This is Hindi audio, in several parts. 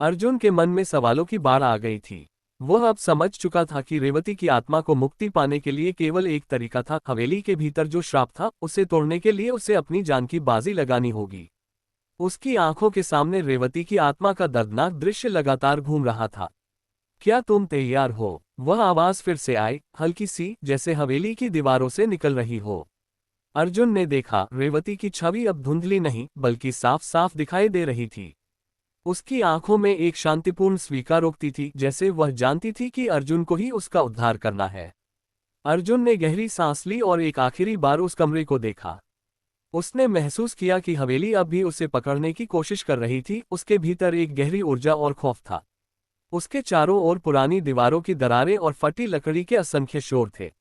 अर्जुन के मन में सवालों की बाढ़ आ गई थी। वह अब समझ चुका था कि रेवती की आत्मा को मुक्ति पाने के लिए केवल एक तरीका था, हवेली के भीतर जो श्राप था उसे तोड़ने के लिए उसे अपनी जान की बाजी लगानी होगी। उसकी आंखों के सामने रेवती की आत्मा का दर्दनाक दृश्य लगातार घूम रहा था। क्या तुम तैयार हो? वह आवाज फिर से आई, हल्की सी, जैसे हवेली की दीवारों से निकल रही हो। अर्जुन ने देखा, रेवती की छवि अब धुंधली नहीं बल्कि साफ साफ दिखाई दे रही थी। उसकी आंखों में एक शांतिपूर्ण स्वीकारोक्ति थी, जैसे वह जानती थी कि अर्जुन को ही उसका उद्धार करना है। अर्जुन ने गहरी सांस ली और एक आखिरी बार उस कमरे को देखा। उसने महसूस किया कि हवेली अब भी उसे पकड़ने की कोशिश कर रही थी। उसके भीतर एक गहरी ऊर्जा और खौफ था। उसके चारों ओर पुरानी दीवारों की दरारें और फटी लकड़ी के असंख्य शोर थे।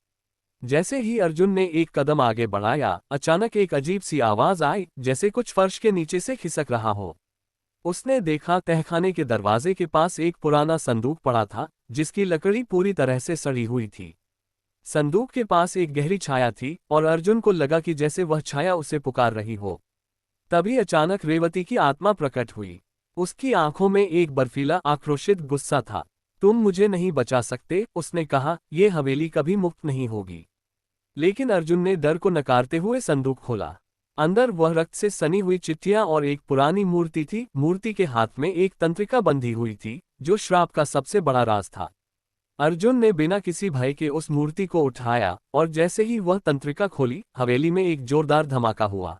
जैसे ही अर्जुन ने एक कदम आगे बढ़ाया, अचानक एक अजीब सी आवाज आई, जैसे कुछ फर्श के नीचे से खिसक रहा हो। उसने देखा, तहखाने के दरवाजे के पास एक पुराना संदूक पड़ा था, जिसकी लकड़ी पूरी तरह से सड़ी हुई थी। संदूक के पास एक गहरी छाया थी और अर्जुन को लगा कि जैसे वह छाया उसे पुकार रही हो। तभी अचानक रेवती की आत्मा प्रकट हुई। उसकी आंखों में एक बर्फीला आक्रोशित गुस्सा था। तुम मुझे नहीं बचा सकते, उसने कहा, यह हवेली कभी मुक्त नहीं होगी। लेकिन अर्जुन ने डर को नकारते हुए संदूक खोला। अंदर वह रक्त से सनी हुई चिट्ठियां और एक पुरानी मूर्ति थी। मूर्ति के हाथ में एक तंत्रिका बंधी हुई थी, जो श्राप का सबसे बड़ा राज था। अर्जुन ने बिना किसी भय के उस मूर्ति को उठाया और जैसे ही वह तंत्रिका खोली, हवेली में एक जोरदार धमाका हुआ।